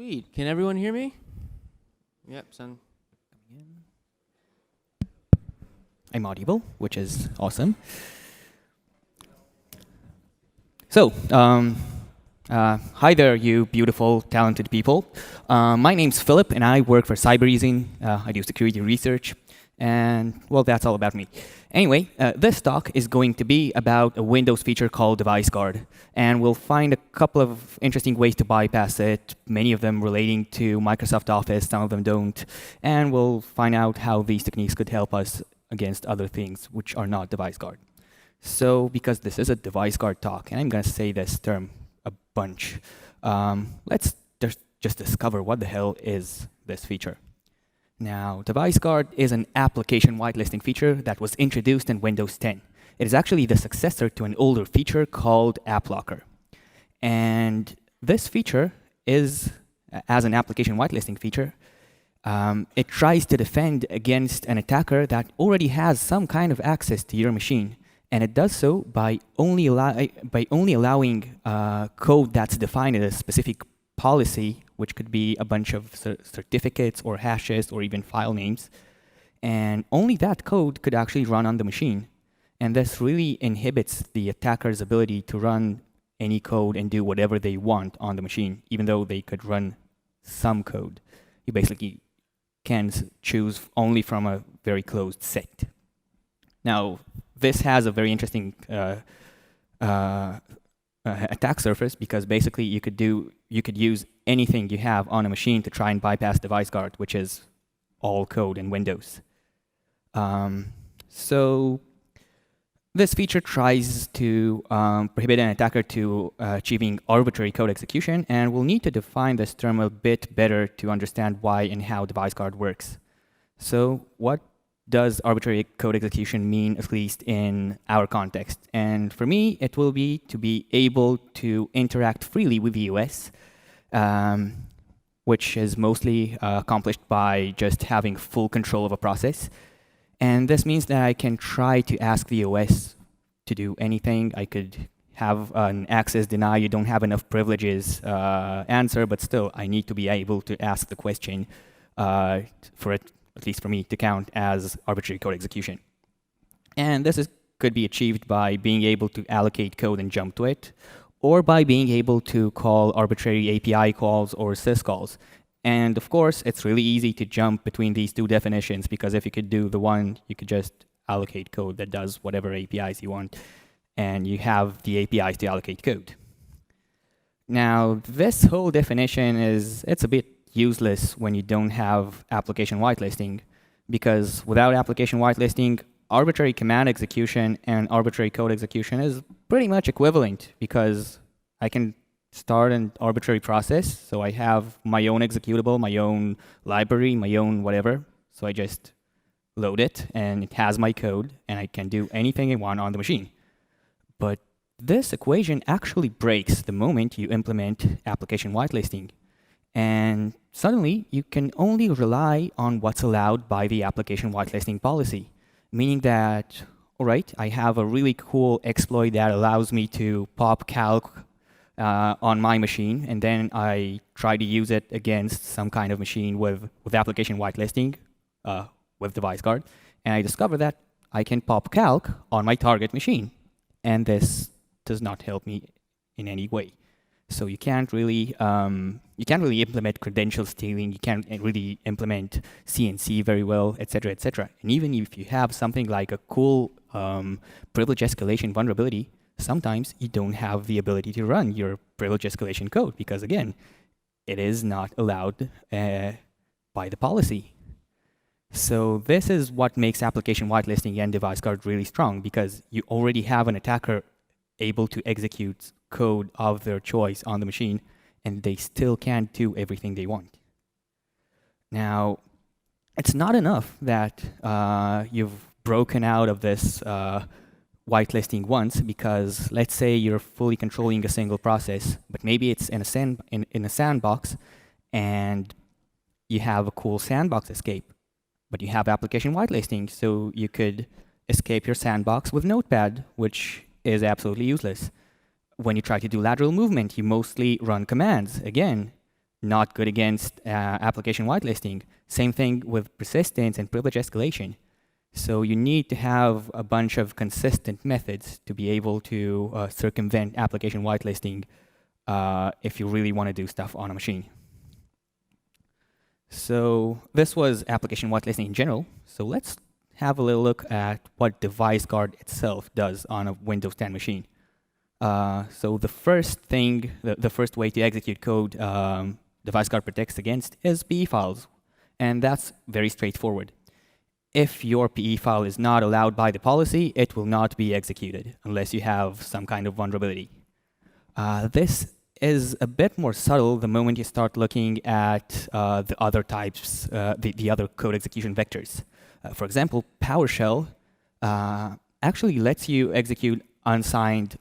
Sweet. Can everyone hear me? Yep, son. I'm audible, which is awesome. So, hi there, you beautiful, talented people. My name's Philip, and I work for Cybereason. I do security research, and, well, that's all about me. Anyway, this talk is going to be about a Windows feature called DeviceGuard, and we'll find a couple of interesting ways to bypass it, many of them relating to Microsoft Office, some of them don't, and we'll find out how these techniques could help us against other things which are not DeviceGuard. So, because this is a DeviceGuard talk, and I'm going to say this term a bunch, let's just discover what the hell is this feature. Now, DeviceGuard is an application whitelisting feature that was introduced in Windows 10. It is actually the successor to an older feature called AppLocker. And this feature is, as an application whitelisting feature, it tries to defend against an attacker that already has some kind of access to your machine. And it does so by only allowing code that's defined in a specific policy, which could be a bunch of certificates or hashes or even file names. And only that code could actually run on the machine. And this really inhibits the attacker's ability to run any code and do whatever they want on the machine, even though they could run some code. You basically can choose only from a very closed set. Now, this has a very interesting attack surface because basically you could use anything you have on a machine to try and bypass DeviceGuard, which is all code in Windows. So this feature tries to prohibit an attacker to achieving arbitrary code execution, and we'll need to define this term a bit better to understand why and how DeviceGuard works. So what does arbitrary code execution mean, at least in our context? And for me, it will be to be able to interact freely with the OS, which is mostly accomplished by just having full control of a process. And this means that I can try to ask the OS to do anything. I could have an access deny, you don't have enough privileges answer, but still I need to be able to ask the question for it, at least for me, to count as arbitrary code execution. And this could be achieved by being able to allocate code and jump to it, or by being able to call arbitrary API calls or syscalls. And of course, it's really easy to jump between these two definitions, because if you could do the one, you could just allocate code that does whatever APIs you want, and you have the APIs to allocate code. Now, this whole definition it's a bit useless when you don't have application whitelisting, because without application whitelisting, arbitrary command execution and arbitrary code execution is pretty much equivalent, because I can start an arbitrary process, so I have my own executable, my own library, my own whatever, so I just load it, and it has my code, and I can do anything I want on the machine. But this equation actually breaks the moment you implement application whitelisting. And suddenly, you can only rely on what's allowed by the application whitelisting policy, meaning that, all right, I have a really cool exploit that allows me to pop calc on my machine, and then I try to use it against some kind of machine with application whitelisting, with DeviceGuard, and I discover that I can pop calc on my target machine, and this does not help me in any way. So you can't really implement credential stealing. You can't really implement CNC very well, etc., etc. And even if you have something like a cool privilege escalation vulnerability, sometimes you don't have the ability to run your privilege escalation code because, again, it is not allowed by the policy. So this is what makes application whitelisting and DeviceGuard really strong, because you already have an attacker able to execute code of their choice on the machine, and they still can't do everything they want. Now, it's not enough that you've broken out of this whitelisting once, because let's say you're fully controlling a single process, but maybe it's in a sandbox, and you have a cool sandbox escape, but you have application whitelisting, so you could escape your sandbox with Notepad, which is absolutely useless. When you try to do lateral movement, you mostly run commands. Again, not good against application whitelisting. Same thing with persistence and privilege escalation. So you need to have a bunch of consistent methods to be able to circumvent application whitelisting if you really want to do stuff on a machine. So this was application whitelisting in general. So let's have a little look at what DeviceGuard itself does on a Windows 10 machine. So the first thing, the first way to execute code DeviceGuard protects against is PE files. And that's very straightforward. If your PE file is not allowed by the policy, it will not be executed unless you have some kind of vulnerability. This is a bit more subtle the moment you start looking at the other types, the other code execution vectors. For example, PowerShell actually lets you execute unsigned,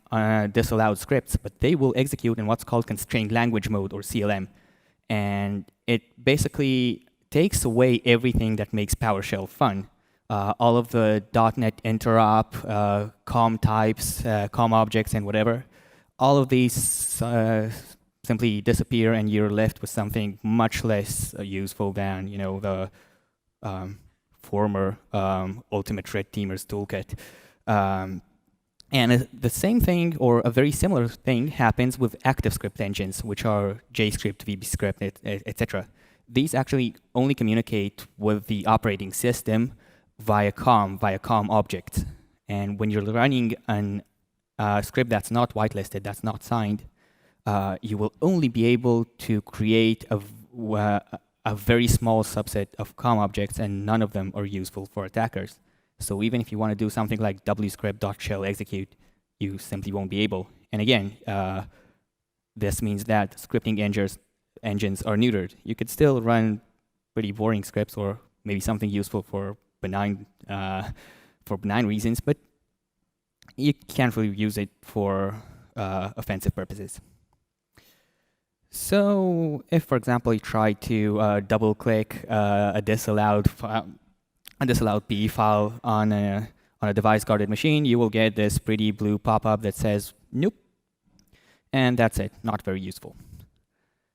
disallowed scripts, but they will execute in what's called constrained language mode, or CLM. And it basically takes away everything that makes PowerShell fun. All of the .NET interop, COM types, COM objects, and whatever. All of these simply disappear, and you're left with something much less useful than, you know, the former Ultimate Threat Teamers toolkit. And the same thing, or a very similar thing, happens with active script engines, which are JScript, VBScript, etc. These actually only communicate with the operating system via COM objects. And when you're running an script that's not whitelisted, that's not signed, you will only be able to create a very small subset of COM objects, and none of them are useful for attackers. So even if you want to do something like wscript.shell execute, you simply won't be able. And again, this means that scripting engines are neutered. You could still run pretty boring scripts, or maybe something useful for benign reasons, but you can't really use it for offensive purposes. So if, for example, you try to double-click a disallowed PE file on a device-guarded machine, you will get this pretty blue pop-up that says, nope. And that's it, not very useful.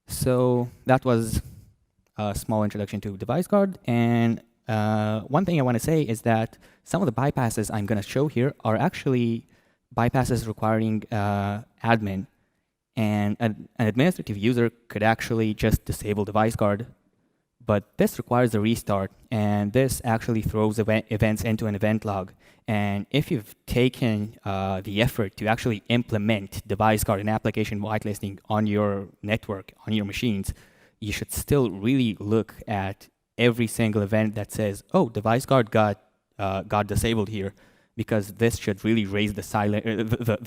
So that was a small introduction to DeviceGuard. And one thing I want to say is that some of the bypasses I'm going to show here are actually bypasses requiring admin. And an administrative user could actually just disable DeviceGuard. But this requires a restart, and this actually throws events into an event log. And if you've taken the effort to actually implement DeviceGuard and application whitelisting on your network, on your machines, you should still really look at every single event that says, oh, DeviceGuard got disabled here, because this should really raise the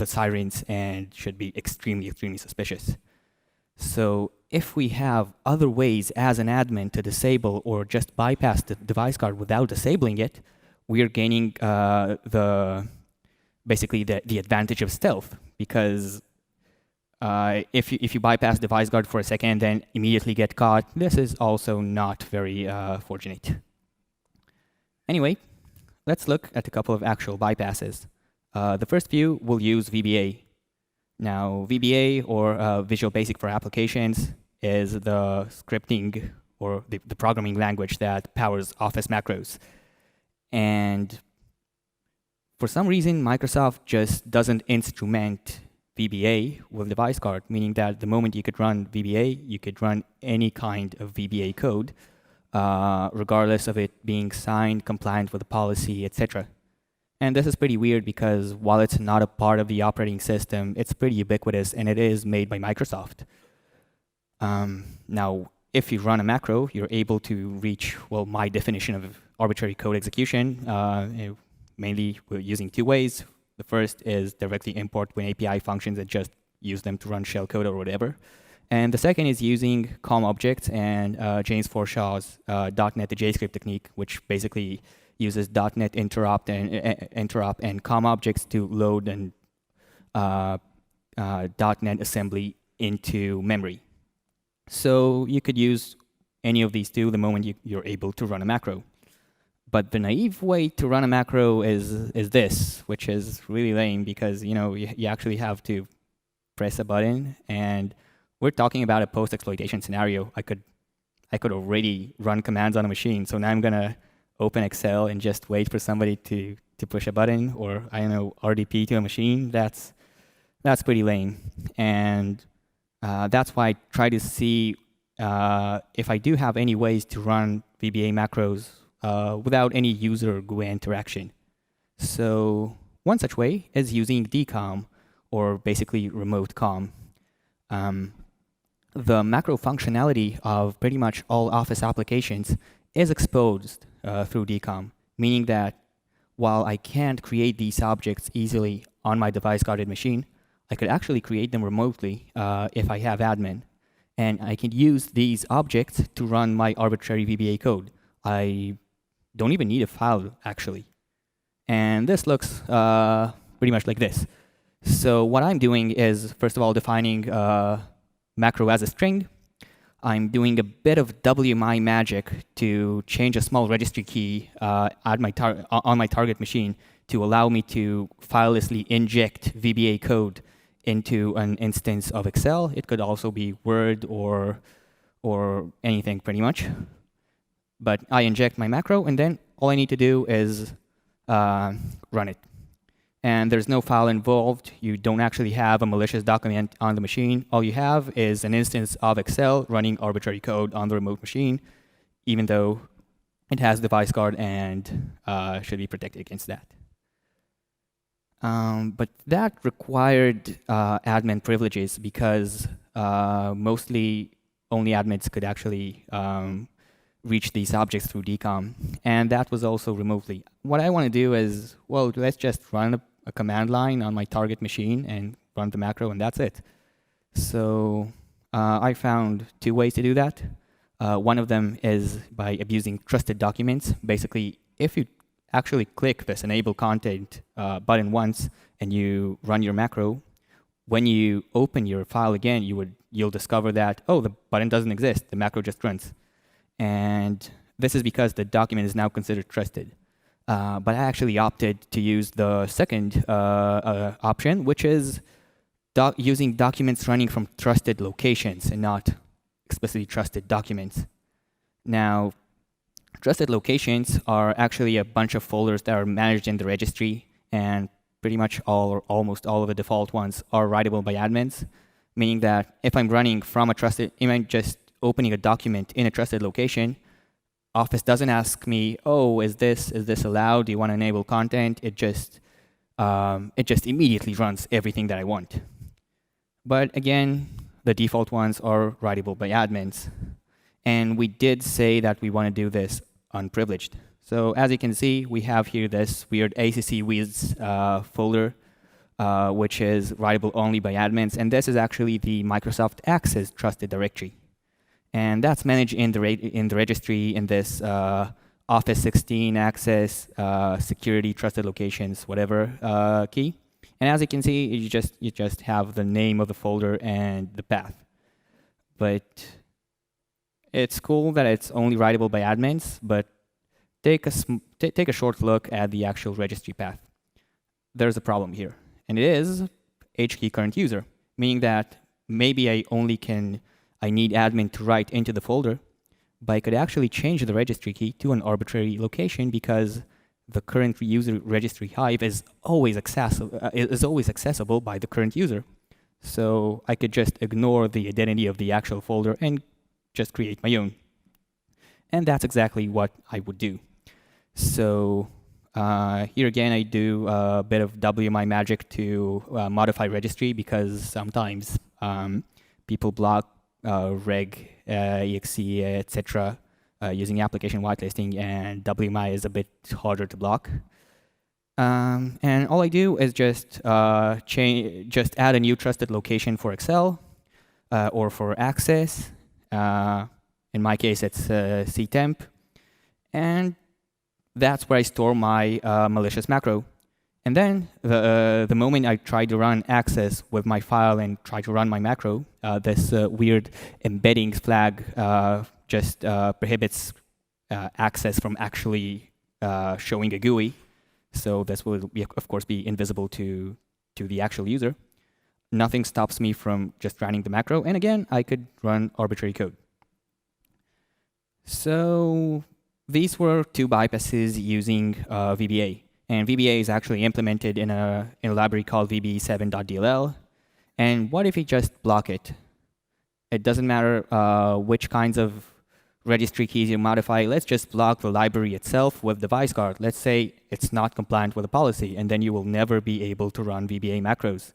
sirens and should be extremely, extremely suspicious. So if we have other ways as an admin to disable or just bypass the DeviceGuard without disabling it, we are gaining basically the advantage of stealth, because if you bypass DeviceGuard for a second and then immediately get caught, this is also not very fortunate. Anyway, let's look at a couple of actual bypasses. The first few will use VBA. Now, VBA, or Visual Basic for Applications, is the scripting or the programming language that powers Office macros. And for some reason, Microsoft just doesn't instrument VBA with DeviceGuard, meaning that the moment you could run VBA, you could run any kind of VBA code, regardless of it being signed, compliant with the policy, etc. And this is pretty weird because while it's not a part of the operating system, it's pretty ubiquitous, and it is made by Microsoft. Now, if you run a macro, you're able to reach, well, my definition of arbitrary code execution. Mainly, we're using two ways. The first is directly import WinAPI functions and just use them to run shellcode or whatever. And the second is using COM objects and James Forshaw's .NET to JScript technique, which basically uses .NET interop and COM objects to load and .NET assembly into memory. So you could use any of these two the moment you're able to run a macro. But the naive way to run a macro is this, which is really lame because you actually have to press a button, and we're talking about a post-exploitation scenario. I could already run commands on a machine. So now I'm gonna open Excel and just wait for somebody to push a button, or I don't know, RDP to a machine. That's pretty lame. And that's why I try to see if I do have any ways to run VBA macros without any user or GUI interaction. So one such way is using DCOM, or basically remote COM. The macro functionality of pretty much all Office applications is exposed through DCOM, meaning that while I can't create these objects easily on my device-guarded machine, I could actually create them remotely if I have admin. And I can use these objects to run my arbitrary VBA code. I don't even need a file, actually. And this looks pretty much like this. So what I'm doing is, first of all, defining macro as a string. I'm doing a bit of WMI magic to change a small registry key on my target machine to allow me to filelessly inject VBA code into an instance of Excel. It could also be Word or anything pretty much. But I inject my macro, and then all I need to do is run it. And there's no file involved. You don't actually have a malicious document on the machine. All you have is an instance of Excel running arbitrary code on the remote machine, even though it has DeviceGuard and should be protected against that. But that required admin privileges because mostly only admins could actually reach these objects through DCOM. And that was also remotely. What I want to do is, well, let's just run a command line on my target machine and run the macro, and that's it. So I found two ways to do that. One of them is by abusing trusted documents. Basically, if you actually click this enable content button once and you run your macro, when you open your file again, you'll discover that, oh, the button doesn't exist. The macro just runs. And this is because the document is now considered trusted. But I actually opted to use the second option, which is using documents running from trusted locations and not explicitly trusted documents. Now, trusted locations are actually a bunch of folders that are managed in the registry, and pretty much all or almost all of the default ones are writable by admins, meaning that if I'm running from a trusted, I'm just opening a document in a trusted location, Office doesn't ask me, oh, is this allowed? Do you want to enable content? It just immediately runs everything that I want. But again, the default ones are writable by admins. And we did say that we want to do this unprivileged. So as you can see, we have here this weird ACC-Wiz folder, which is writable only by admins. And this is actually the Microsoft Access trusted directory. And that's managed in the registry in this Office 16 Access security trusted locations whatever key. And as you can see, you just have the name of the folder and the path. But it's cool that it's only writable by admins. But take a short look at the actual registry path. There's a problem here, and it is HKey current user, meaning that maybe I need admin to write into the folder, but I could actually change the registry key to an arbitrary location because the current user registry hive is always accessible by the current user. So I could just ignore the identity of the actual folder and just create my own. And that's exactly what I would do. So here again, I do a bit of WMI magic to modify registry because sometimes people block reg, exe, etc. Using application whitelisting, and WMI is a bit harder to block. And all I do is just add a new trusted location for Excel or for Access. In my case, it's ctemp, and that's where I store my malicious macro. And then the moment I try to run Access with my file and try to run my macro, this weird embedding flag just prohibits Access from actually showing a GUI. So this will, of course, be invisible to the actual user. nothing stops me from just running the macro. And again, I could run arbitrary code. So these were two bypasses using VBA. And VBA is actually implemented in a library called VBA7.dll. And what if we just block it? It doesn't matter which kinds of registry keys you modify. Let's just block the library itself with DeviceGuard. Let's say it's not compliant with a policy, and then you will never be able to run VBA macros.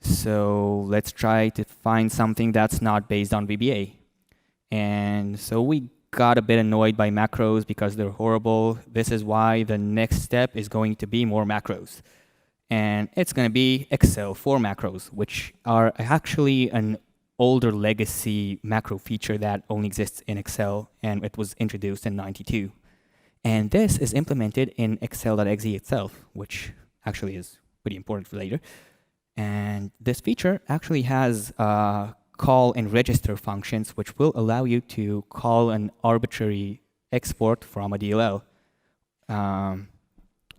So let's try to find something that's not based on VBA. And so we got a bit annoyed by macros because they're horrible. This is why the next step is going to be more macros. And it's going to be Excel for macros, which are actually an older legacy macro feature that only exists in Excel, and it was introduced in '92. And this is implemented in Excel.exe itself, which actually is pretty important for later. And this feature actually has call and register functions, which will allow you to call an arbitrary export from a DLL.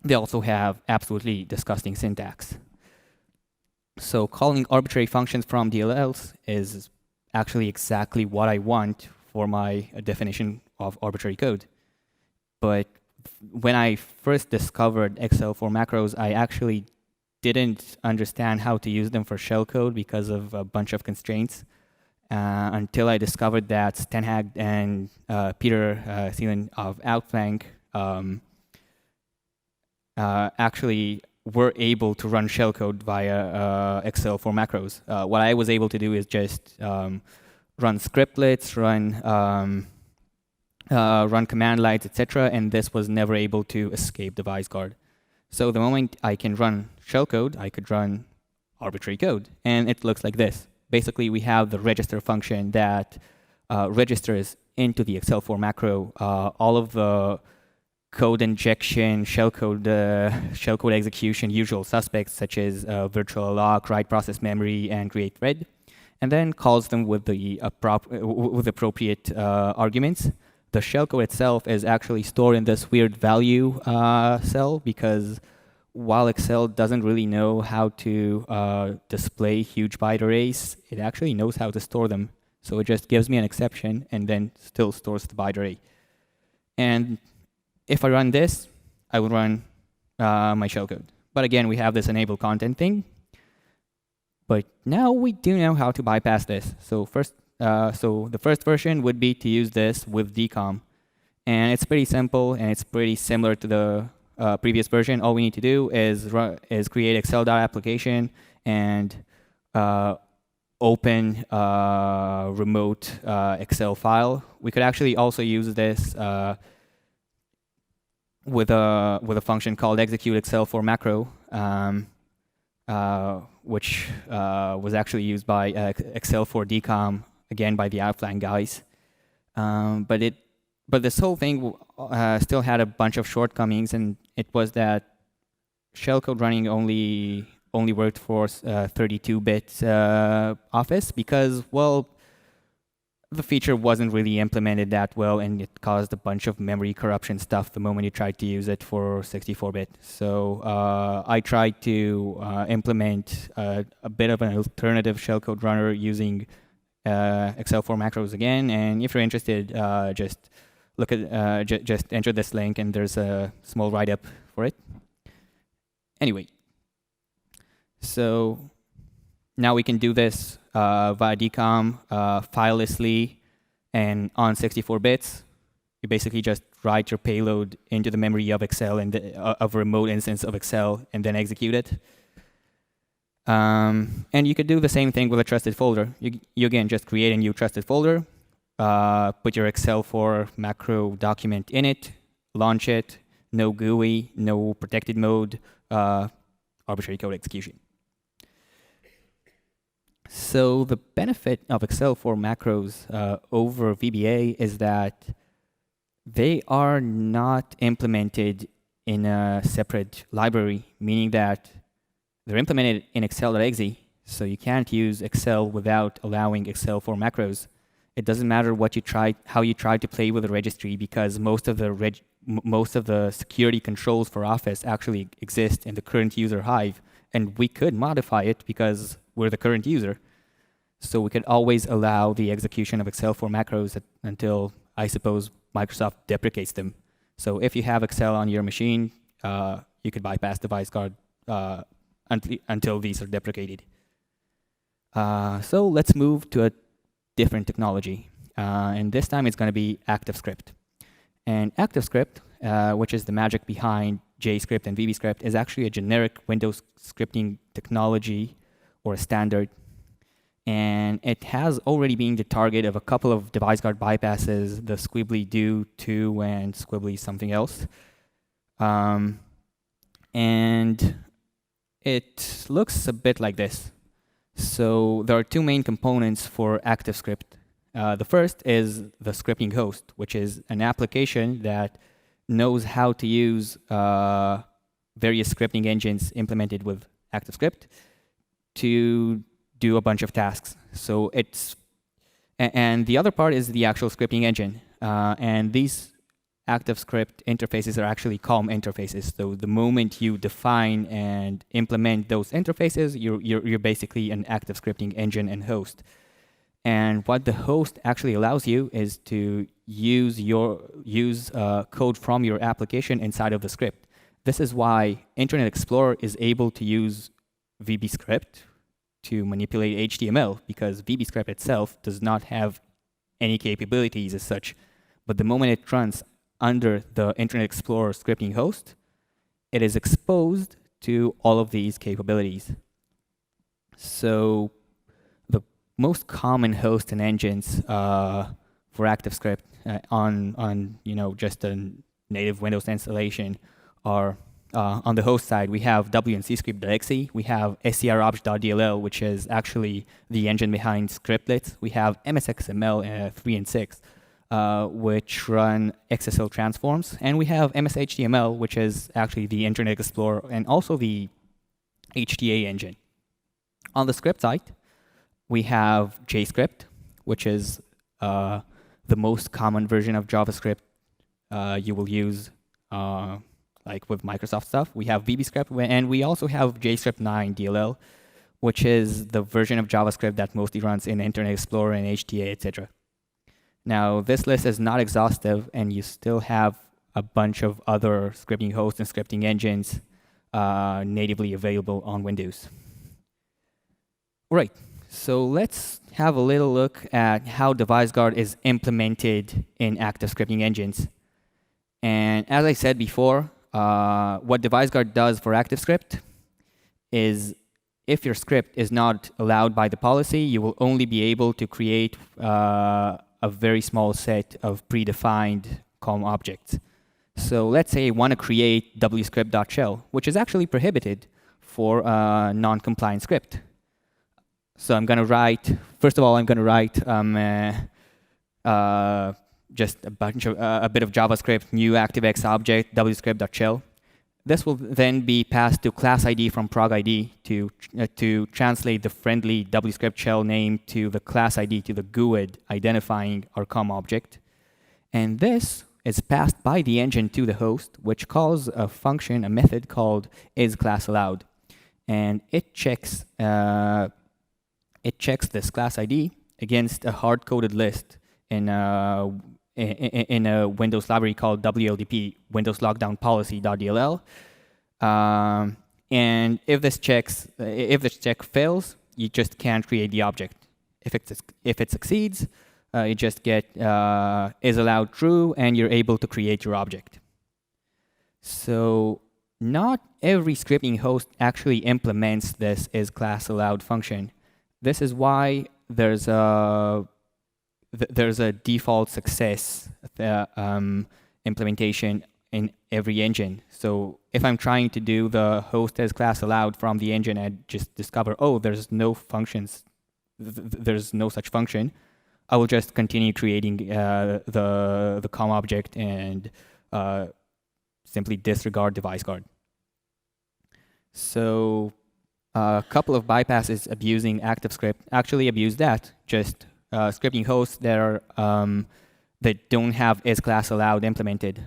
They also have absolutely disgusting syntax. So calling arbitrary functions from DLLs is actually exactly what I want for my definition of arbitrary code. But when I first discovered Excel for macros, I actually didn't understand how to use them for shellcode because of a bunch of constraints until I discovered that Stenhag and Peter Thielen of Outflank actually were able to run shellcode via Excel for macros. What I was able to do is just run scriptlets, run command lines, etc., and this was never able to escape DeviceGuard. So the moment I can run shellcode, I could run arbitrary code, and it looks like this. Basically, we have the register function that registers into the Excel for macro all of the code injection, shellcode execution, usual suspects such as virtual lock, write process memory, and create thread, and then calls them with the appropriate arguments. The shellcode itself is actually stored in this weird value cell because while Excel doesn't really know how to display huge byte arrays, it actually knows how to store them. So it just gives me an exception and then still stores the byte array. And if I run this, I will run my shellcode. But again, we have this enable content thing. But now we do know how to bypass this. So the first version would be to use this with decom. And it's pretty simple, and it's pretty similar to the previous version. All we need to do is create excel.application and open remote Excel file. We could actually also use this with a function called execute Excel for macro, which was actually used by Excel for decom, again by the Outflank guys. But this whole thing still had a bunch of shortcomings, and it was that shellcode running only worked for 32-bit Office because, well, the feature wasn't really implemented that well, and it caused a bunch of memory corruption stuff the moment you tried to use it for 64-bit. So I tried to implement a bit of an alternative shellcode runner using Excel for macros again. And if you're interested, just look at just enter this link, and there's a small write-up for it. Anyway, so now we can do this via decom, filelessly, and on 64 bits. You basically just write your payload into the memory of Excel and of a remote instance of Excel, and then execute it. And you could do the same thing with a trusted folder. You again just create a new trusted folder, put your Excel for macro document in it, launch it, no GUI, no protected mode, arbitrary code execution. So the benefit of Excel for macros over VBA is that they are not implemented in a separate library, meaning that they're implemented in Excel.exe, so you can't use Excel without allowing Excel for macros. It doesn't matter how you try to play with the registry, because most of the security controls for Office actually exist in the current user Hive, and we could modify it because we're the current user. So we could always allow the execution of Excel for macros until, I suppose, Microsoft deprecates them. So if you have Excel on your machine, you could bypass DeviceGuard until these are deprecated. So let's move to a different technology. And this time it's going to be ActiveScript. And ActiveScript, which is the magic behind JScript and VBScript, is actually a generic Windows scripting technology or a standard. And it has already been the target of a couple of DeviceGuard bypasses, the Squibbly Do 2 and Squibbly something else. And it looks a bit like this. So there are two main components for ActiveScript. The first is the scripting host, which is an application that knows how to use various scripting engines implemented with ActiveScript to do a bunch of tasks. So and the other part is the actual scripting engine. And these ActiveScript interfaces are actually COM interfaces. So the moment you define and implement those interfaces, you're basically an active scripting engine and host. And what the host actually allows you is to use code from your application inside of the script. This is why Internet Explorer is able to use VBScript to manipulate HTML, because VBScript itself does not have any capabilities as such. But the moment it runs under the Internet Explorer scripting host, it is exposed to all of these capabilities. So the most common hosts and engines for ActiveScript on just a native Windows installation are on the host side. We have WNCScript.exe, we have scropt.dll, which is actually the engine behind Scriptlets. We have MSXML 3 and 6, which run XSL transforms, and we have MSHTML, which is actually the Internet Explorer and also the HTA engine. On the script side, we have JScript, which is the most common version of JavaScript you will use like with Microsoft stuff. We have VBScript, and we also have JScript9 DLL, which is the version of JavaScript that mostly runs in Internet Explorer and HTA, etc. Now, this list is not exhaustive, and you still have a bunch of other scripting hosts and scripting engines natively available on Windows. All right, so let's have a little look at how DeviceGuard is implemented in active scripting engines. And as I said before, what DeviceGuard does for ActiveScript is if your script is not allowed by the policy, you will only be able to create a very small set of predefined COM objects. So let's say I want to create wscript.shell, which is actually prohibited for a non-compliant script. So I'm going to write, first of all, I'm going to write just a bit of JavaScript, new ActiveX object, wscript.shell. This will then be passed to class ID from prog ID to translate the friendly wscript shell name to the class ID, to the GUID identifying our COM object. And this is passed by the engine to the host, which calls a function, a method called isClassAllowed. And it checks this class ID against a hard-coded list in a Windows library called WLDP, Windows Lockdown Policy.dll. And if this check fails, you just can't create the object. If it succeeds, you just get is allowed true, and you're able to create your object. So not every scripting host actually implements this isClassAllowed function. This is why there's a default success implementation in every engine. So if I'm trying to do the host isClassAllowed from the engine and just discover, oh, there's no functions, there's no such function, I will just continue creating the COM object and simply disregard DeviceGuard. So a couple of bypasses abusing ActiveScript actually abuse that. Just scripting hosts that don't have isClassAllowed implemented.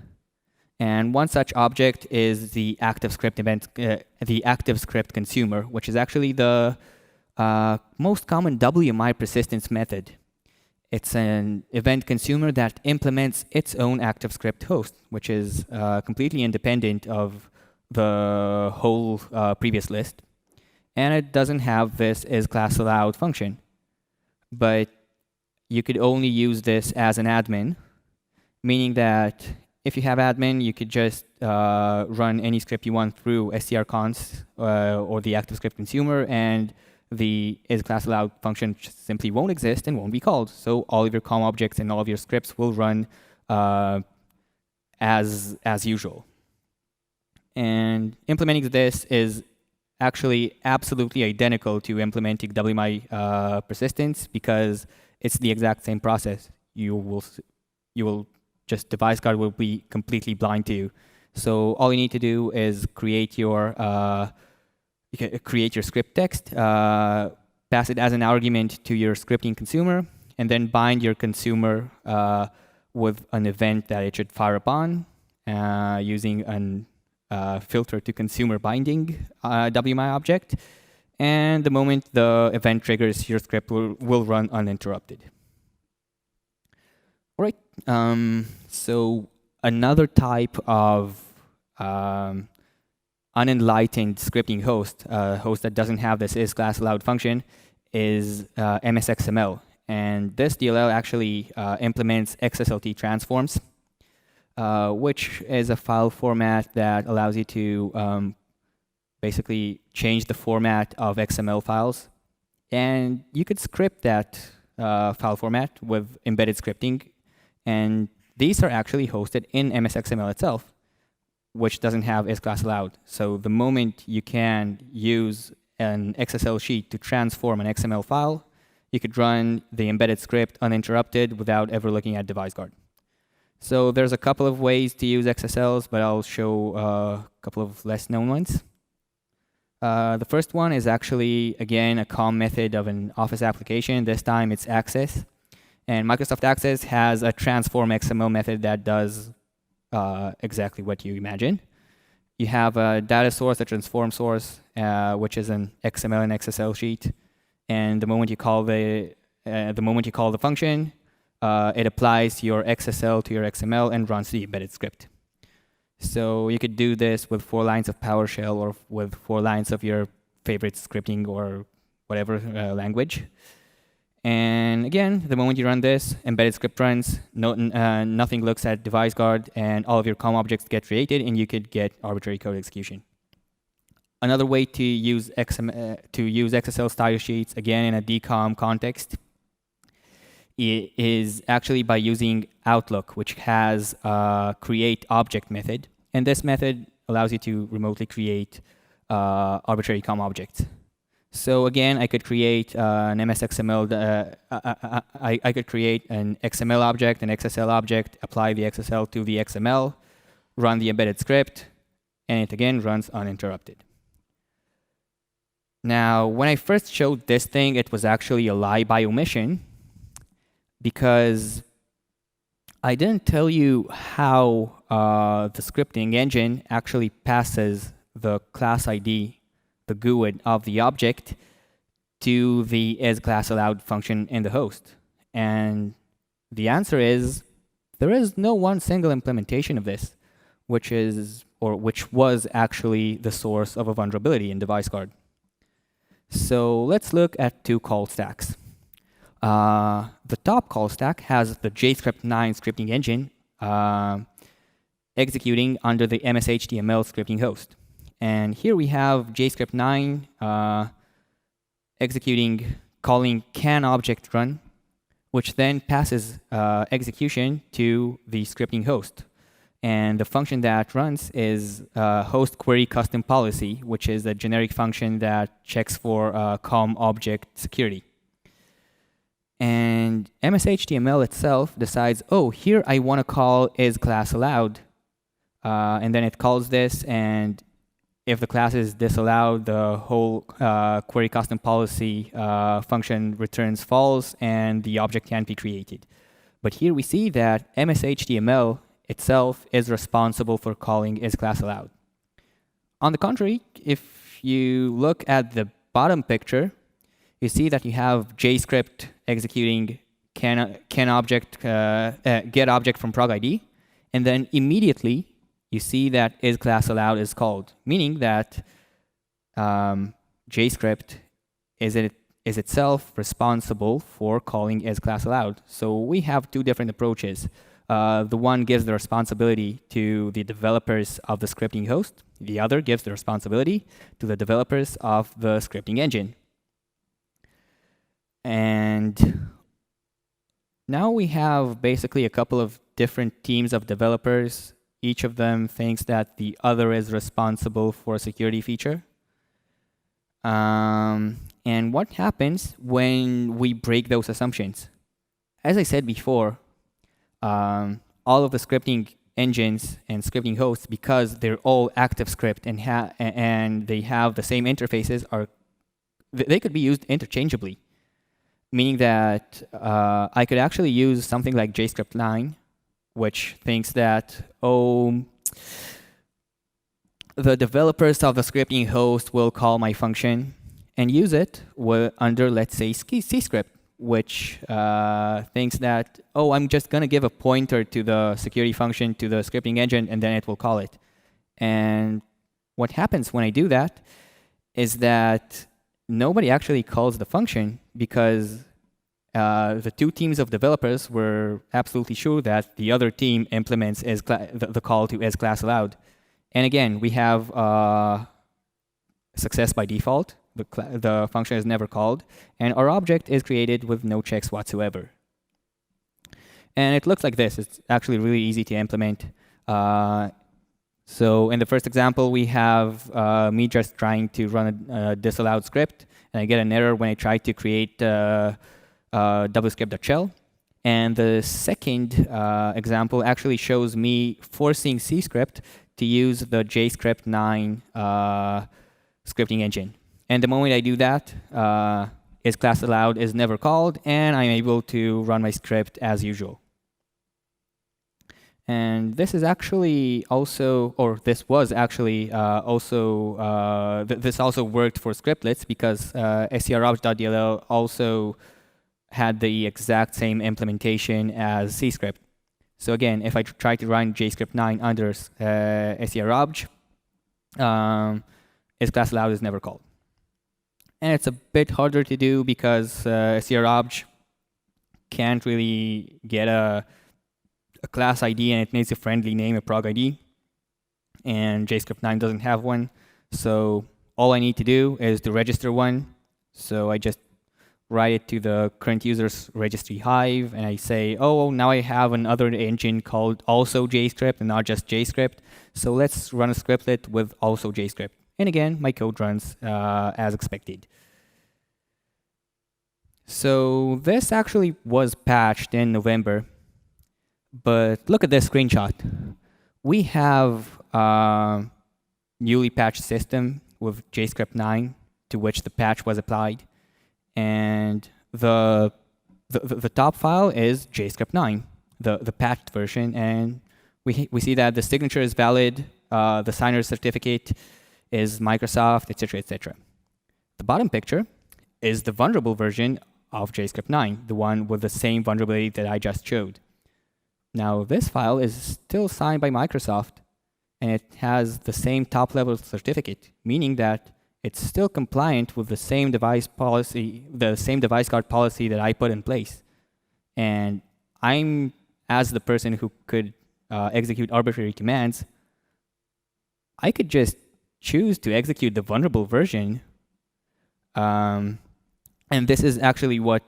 And one such object is the ActiveScript event, the ActiveScript consumer, which is actually the most common WMI persistence method. It's an event consumer that implements its own ActiveScript host, which is completely independent of the whole previous list. And it doesn't have this isClassAllowed function. But you could only use this as an admin, meaning that if you have admin, you could just run any script you want through strconst or the ActiveScript consumer, and the isClassAllowed function simply won't exist and won't be called. So all of your COM objects and all of your scripts will run as usual. And implementing this is actually absolutely identical to implementing WMI persistence, because it's the exact same process. You will just DeviceGuard will be completely blind to you. So all you need to do is create your script text, pass it as an argument to your scripting consumer, and then bind your consumer with an event that it should fire upon using an filter to consumer binding WMI object. And the moment the event triggers, your script will run uninterrupted. All right. So another type of unenlightened scripting host, host that doesn't have this isClassAllowed function, is MSXML. And this DLL actually implements XSLT transforms, which is a file format that allows you to basically change the format of XML files. And you could script that file format with embedded scripting. And these are actually hosted in MSXML itself, which doesn't have isClassAllowed. So the moment you can use an XSL sheet to transform an XML file, you could run the embedded script uninterrupted without ever looking at DeviceGuard. So there's a couple of ways to use XSLs, but I'll show a couple of less known ones. The first one is actually, again, a COM method of an Office application. This time it's Access. And Microsoft Access has a Transform XML method that does exactly what you imagine. You have a data source, a transform source, which is an XML and XSL sheet. And the moment you call the function, it applies your XSL to your XML and runs the embedded script. So you could do this with 4 lines of PowerShell or with 4 lines of your favorite scripting or whatever language. And again, the moment you run this, embedded script runs, nothing looks at DeviceGuard, and all of your COM objects get created, and you could get arbitrary code execution. Another way to use XSL style sheets, again in a DCOM context, is actually by using Outlook, which has a create object method. And this method allows you to remotely create arbitrary COM objects. So again, I could create an MSXML. I could create an XML object, an XSL object, apply the XSL to the XML, run the embedded script, and it again runs uninterrupted. Now, when I first showed this thing, it was actually a lie by omission, because I didn't tell you how the scripting engine actually passes the class ID, the GUID of the object, to the isClassAllowed function in the host. And the answer is, there is no one single implementation of this, which was actually the source of a vulnerability in DeviceGuard. So let's look at 2 call stacks. The top call stack has the JScript9 scripting engine executing under the MSHTML scripting host. And here we have JScript9 executing, calling canObjectRun, which then passes execution to the scripting host. And the function that runs is host query custom policy, which is a generic function that checks for COM object security. And MSHTML itself decides, oh, here I want to call isClassAllowed. And then it calls this, and if the class is disallowed, the whole query custom policy function returns false, and the object can't be created. But here we see that MSHTML itself is responsible for calling isClassAllowed. On the contrary, if you look at the bottom picture, you see that you have JScript executing get object from prog ID, and then immediately you see that isClassAllowed is called, meaning that JScript is itself responsible for calling isClassAllowed. So we have two different approaches. The one gives the responsibility to the developers of the scripting host. The other gives the responsibility to the developers of the scripting engine. And now we have basically a couple of different teams of developers. Each of them thinks that the other is responsible for a security feature. And what happens when we break those assumptions? As I said before, all of the scripting engines and scripting hosts, because they're all ActiveScript and they have the same interfaces, they could be used interchangeably. Meaning that I could actually use something like JScript9, which thinks that, the developers of the scripting host will call my function and use it under, let's say, CScript, which thinks that, I'm just going to give a pointer to the security function to the scripting engine, and then it will call it. And what happens when I do that is that nobody actually calls the function, because the two teams of developers were absolutely sure that the other team implements the call to isClassAllowed. And again, we have success by default. The function is never called, and our object is created with no checks whatsoever. And it looks like this. It's actually really easy to implement. So in the first example, we have me just trying to run a disallowed script, and I get an error when I try to create wscript.shell. And the second example actually shows me forcing CScript to use the JScript9 scripting engine. And the moment I do that, isClassAllowed is never called, and I'm able to run my script as usual. And this is actually also, or this was actually this also worked for Scriptlets, because scrobj.dll also had the exact same implementation as CScript. So again, if I try to run JScript9 under scrobj, isClassAllowed is never called. And it's a bit harder to do because scrobj can't really get a class ID, and it needs a friendly name, a prog ID. And JScript9 doesn't have one. So all I need to do is to register one. So I just write it to the current user's registry hive, and I say, now I have another engine called also JScript and not just JScript. So let's run a scriptlet with also JScript. And again, my code runs as expected. So this actually was patched in November. But look at this screenshot. We have a newly patched system with JScript9 to which the patch was applied. And the top file is JScript9, the patched version. And we see that the signature is valid, the signer's certificate is Microsoft, etc., etc. The bottom picture is the vulnerable version of JScript9, the one with the same vulnerability that I just showed. Now, this file is still signed by Microsoft, and it has the same top-level certificate, meaning that it's still compliant with the same device policy, the same DeviceGuard policy that I put in place. And I'm, as the person who could execute arbitrary commands, I could just choose to execute the vulnerable version. And this is actually what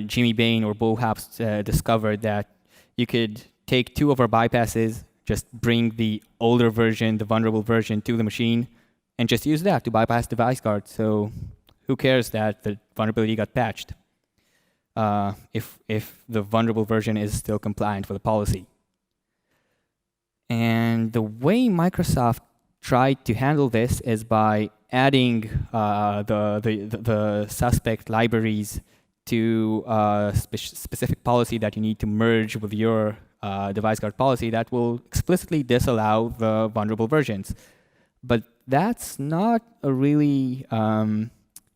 Jimmy Bain or Bo Haps discovered, that you could take two of our bypasses, just bring the older version, the vulnerable version, to the machine, and just use that to bypass DeviceGuard. So who cares that the vulnerability got patched if the vulnerable version is still compliant with the policy? And the way Microsoft tried to handle this is by adding the suspect libraries to a specific policy that you need to merge with your DeviceGuard policy that will explicitly disallow the vulnerable versions. But that's not a really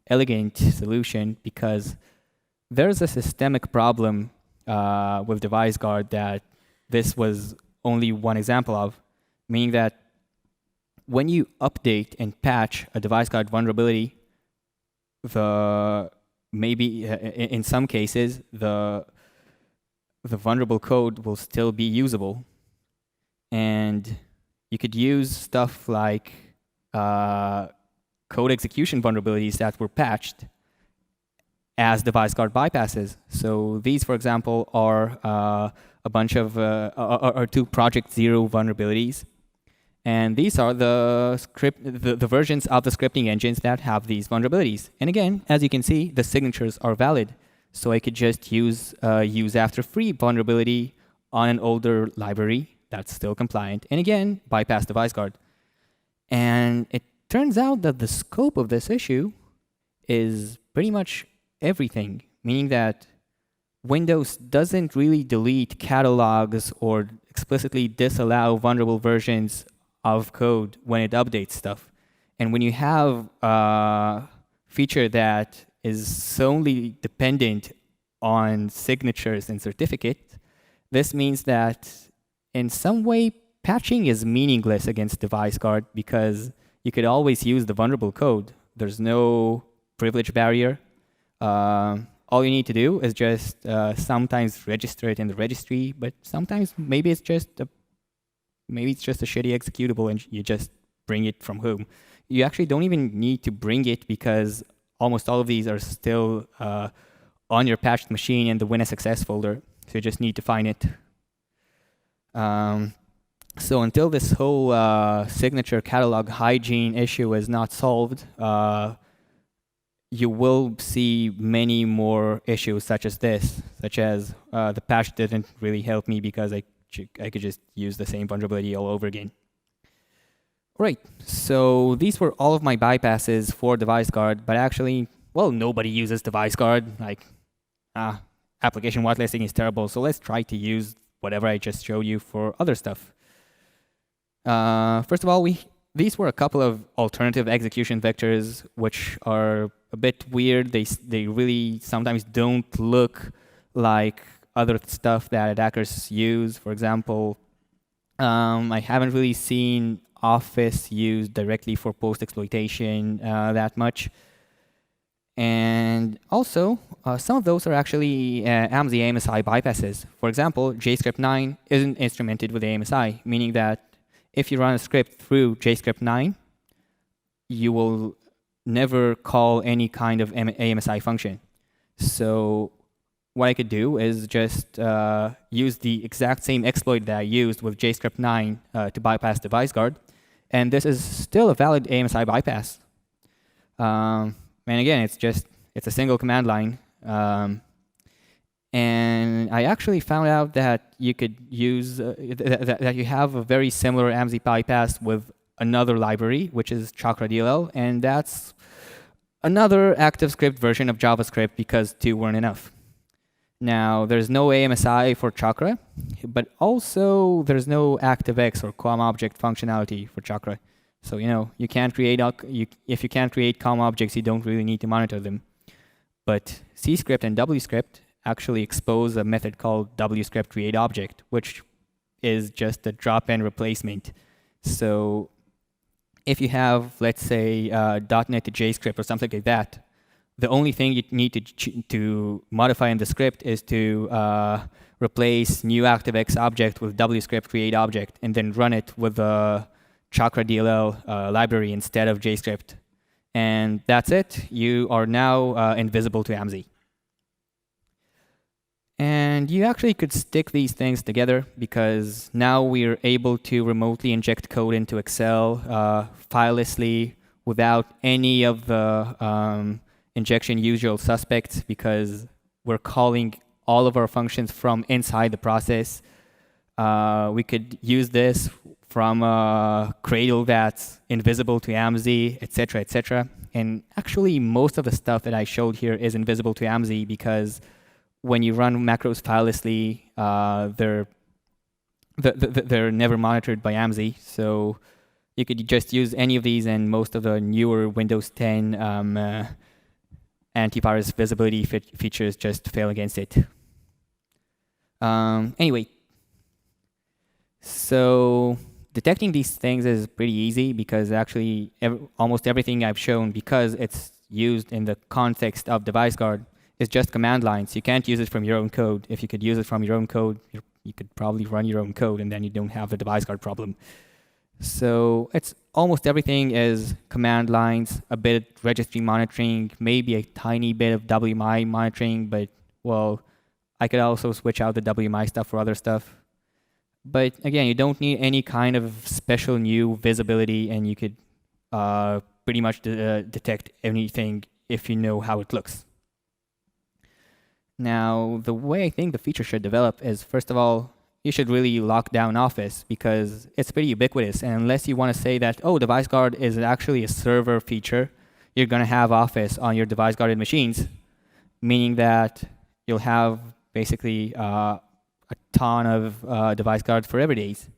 elegant solution because there's a systemic problem with DeviceGuard that this was only one example of, meaning that when you update and patch a DeviceGuard vulnerability, maybe in some cases the vulnerable code will still be usable, and you could use stuff like code execution vulnerabilities that were patched as DeviceGuard bypasses. So these, for example, are a bunch of are two Project Zero vulnerabilities. And these are the versions of the scripting engines that have these vulnerabilities. And again, as you can see, the signatures are valid. So I could just use after free vulnerability on an older library that's still compliant. And again, bypass DeviceGuard. And it turns out that the scope of this issue is pretty much everything, meaning that Windows doesn't really delete catalogs or explicitly disallow vulnerable versions of code when it updates stuff. And when you have a feature that is solely dependent on signatures and certificate, this means that in some way patching is meaningless against DeviceGuard because you could always use the vulnerable code. There's no privilege barrier. All you need to do is just sometimes register it in the registry, but sometimes maybe it's just a shitty executable and you just bring it from home. You actually don't even need to bring it because almost all of these are still on your patched machine in the WinSXS folder. So you just need to find it. So until this whole signature catalog hygiene issue is not solved, you will see many more issues such as this, such as the patch didn't really help me because I could just use the same vulnerability all over again. Right, so these were all of my bypasses for DeviceGuard, but actually, well, nobody uses DeviceGuard. Like, application whitelisting is terrible, so let's try to use whatever I just showed you for other stuff. First of all, these were a couple of alternative execution vectors, which are a bit weird. They really sometimes don't look like other stuff that attackers use. For example, I haven't really seen Office used directly for post-exploitation that much. And also, some of those are actually AMSI AMSI bypasses. For example, JScript9 isn't instrumented with AMSI, meaning that if you run a script through JScript9, you will never call any kind of AMSI function. So what I could do is just use the exact same exploit that I used with JScript9 to bypass DeviceGuard, and this is still a valid AMSI bypass. And again, it's a single command line. And I actually found out that you could use that you have a very similar AMSI bypass with another library, which is Chakra DLL, and that's another ActiveScript version of JavaScript because two weren't enough. Now, there's no AMSI for Chakra, but also there's no ActiveX or COM object functionality for Chakra. So, you can't create, if you can't create COM objects, you don't really need to monitor them. But CScript and WScript actually expose a method called WScript create object, which is just a drop-in replacement. So if you have, let's say, .NET to JScript or something like that, the only thing you need to modify in the script is to replace new ActiveX object with WScript create object and then run it with the Chakra DLL library instead of JScript. And that's it. You are now invisible to AMSI. And you actually could stick these things together because now we're able to remotely inject code into Excel filelessly without any of the injection usual suspects because we're calling all of our functions from inside the process. We could use this from a Cradle that's invisible to AMSI, etc., etc. And actually, most of the stuff that I showed here is invisible to AMSI because when you run macros filelessly, they're they're never monitored by AMSI. So you could just use any of these, and most of the newer Windows 10 antivirus visibility features just fail against it. Anyway, so detecting these things is pretty easy because actually almost everything I've shown, because it's used in the context of DeviceGuard, is just command lines. You can't use it from your own code. If you could use it from your own code, you could probably run your own code, and then you don't have the DeviceGuard problem. So it's almost everything is command lines, a bit of registry monitoring, maybe a tiny bit of WMI monitoring, but well, I could also switch out the WMI stuff for other stuff. But again, you don't need any kind of special new visibility, and you could pretty much detect anything if you know how it looks. Now, the way I think the feature should develop is, first of all, you should really lock down Office because it's pretty ubiquitous. And unless you want to say that, oh, DeviceGuard is actually a server feature, you're going to have Office on your device-guarded machines, meaning that you'll have basically a ton of DeviceGuard for everydays.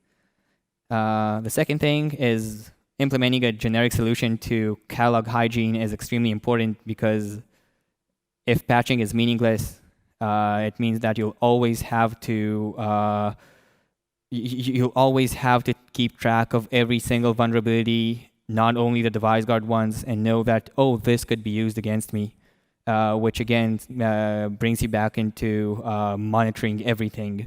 The second thing is implementing a generic solution to catalog hygiene is extremely important because if patching is meaningless, it means that you'll always have to keep track of every single vulnerability, not only the DeviceGuard ones, and know that, oh, this could be used against me, which again brings you back into monitoring everything.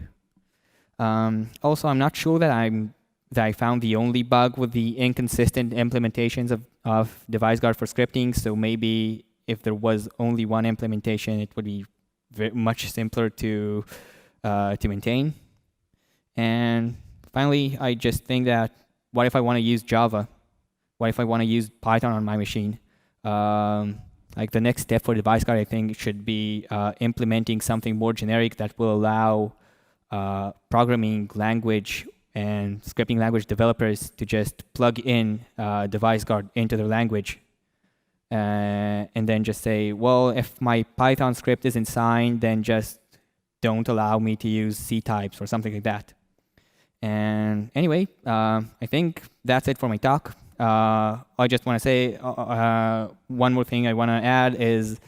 Also, I'm not sure that I found the only bug with the inconsistent implementations of DeviceGuard for scripting. So maybe if there was only one implementation, it would be much simpler to maintain. And finally, I just think that what if I want to use Java? What if I want to use Python on my machine? Like the next step for DeviceGuard, I think, should be implementing something more generic that will allow programming language and scripting language developers to just plug in DeviceGuard into their language. And then just say, well, if my Python script isn't signed, then just don't allow me to use C types or something like that. And anyway, I think that's it for my talk. I just want to say one more thing I want to add is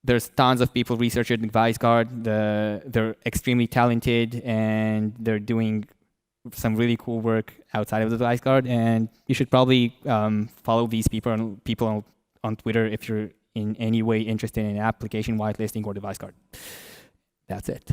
there's tons of people researching DeviceGuard. They're extremely talented, and they're doing some really cool work outside of the DeviceGuard, and you should probably follow these people on Twitter if you're in any way interested in application whitelisting or DeviceGuard. That's it.